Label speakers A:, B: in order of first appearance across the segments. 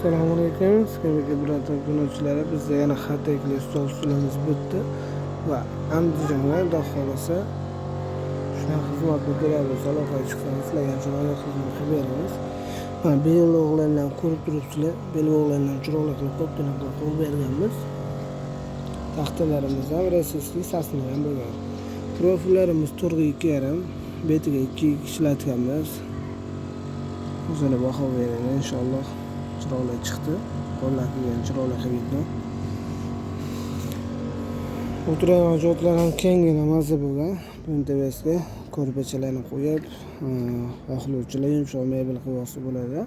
A: Assalomu alaykum. Sizlarga birodar yo'lovchilari, bizda yana xatakli stol stulimiz bitdi va Andijonga Xudo xolasa shunaqa xizmatni beramiz. Aloqaga chiqsangiz sizlarga chiroyli xizmat qilib beramiz. Mana belbog'lardan ko'rib turibsizlar, belbog'lardan chiroyli qilib ko'pdan qilib berganmiz. Taxtalarimiz ham RSS'li sasni ham bo'lgan. Profillarimiz to'rga 2,5, betiga 2 ishlatganmiz. O'zini baho beradi inshaalloh. Chiroyli chiqdi. Qo'llar kelgan chiroyli qilibdi. O'tiradigan joylar ham kengina mazza bo'lgan. Buntavasga ko'rpachalarni qo'yib, xohlovchilar yumshoq mebel qilib olsa bo'ladi.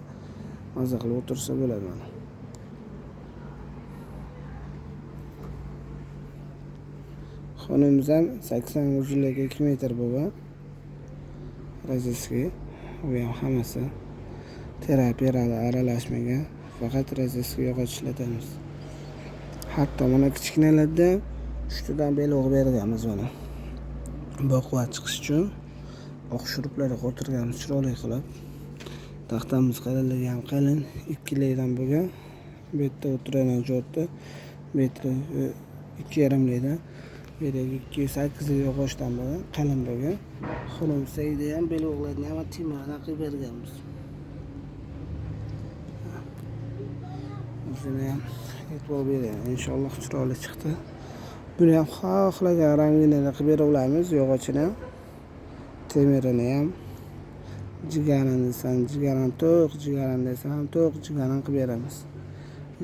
A: Mazza qilib o'tirsa bo'ladi mana. Xonamiz ham 80 uzunligiga 2 metr bo'lgan. Raziski u ham hammasi terapiya aralashmagan. Faqat raziski yog'och ishlatamiz. Hatto mana kichkinalarda ustidan belbog' berganmiz mana. Baquvvat chiqish uchun oq shuruplarga qo'tirganmiz chiroyli qilib. Taxtamiz qalinligi ham qalin, 2 laydan bo'lgan. Bu yerda o'tiradigan joyda metri 2,5 laydan. Bu yerda 2,8 yog'ochdan bo'lgan, qalin bo'lgan. Xonamizda ham belbog'larni ham temirdan qilib berganmiz. O'zini ham e'tibor bering. Inshaalloh chiroyli chiqdi. Buni ham xohlagan rangini qilib bera olamiz, yog'ochini ham, temirini ham. Jigarini desam, jigarini to'q, jigarini desam ham to'q, jigarini qilib beramiz.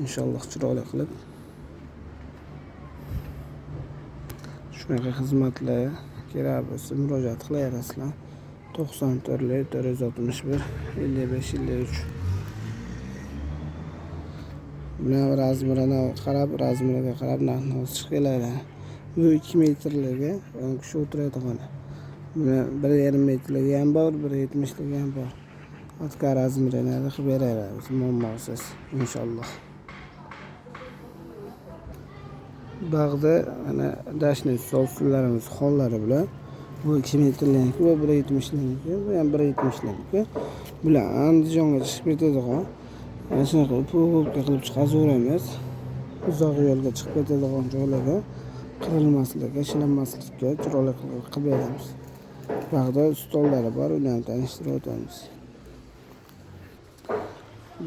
A: Inshaalloh chiroyli qilib. Shunaqa xizmatlar kerak bo'lsa murojaat qilaverasizlar. 94 461 55 53. Buni razmiriga qarab narxni chiqiladi. Bu 2 metrligi, o'n kishi o'tiradigan. Buni 1,5 metrligi ham bor, 1,70ligi ham bor. O'tgan razmirini qilib beramiz, muammosiz inshaalloh. Bag'da mana dashni stol stullarimiz hollari bilan bu 2 metrligi, bu 1,70ligi, bu ham 1,70ligi. Bular Andijonga chiqib ketadigan. Mana shunaqa upka qilib chiqaveramiz. Uzoq yo'lga chiqib ketadigan joylarga qirilmaslikka, ishlanmaslikka chiroyli qilib beramiz. Bag'da stollari bor, uni ham tanishtirib o'tamiz.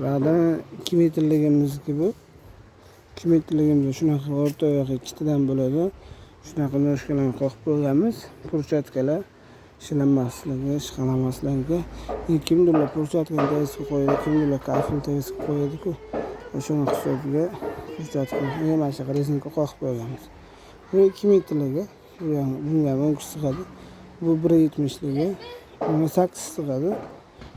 A: Bag'da 2 metrligimizga bu 2 metrligimizda shunaqa o'rta oyoq ikkitadan bo'ladi. Shunaqa noshkalarni qo'yib qo'yganmiz. Purchatkalar ishlanmasligi, ishqalamasligiga kimdirlar purchatkani tezga qo'yadi, kimdirlar kafil tezga qo'yadi-ku. O'shani hisobiga purchatka mana shu rezinka qo'yib qo'yganmiz. Bu 2 metrligi, bunga 10 kishi sig'adi. Bu 1,70ligi, bunga 8 sig'adi.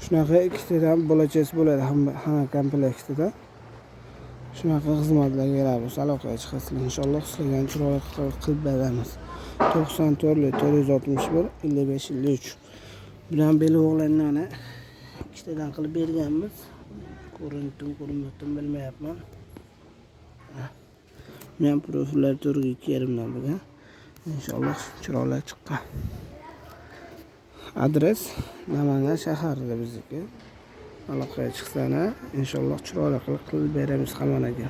A: Shunaqa ikkitadan bolachasi bo'ladi hamma komplektida. Shunaqa xizmatlar kerak bo'lsa aloqaga chiqasizlar. Inshaalloh sizlarga chiroyli qilib beramiz. 94 461 55 53. Bilan belbog'larni mana ikkitadan qilib berganmiz. Ko'rinmayaptimi bilmayapman. Men profillar 4,5 dan bo'lgan. Inshaalloh chiroyli chiqqan. Adres Namangan shahrida bizniki. Aloqaga chiqsana, inshaalloh chiroyli qilib beramiz hammaga.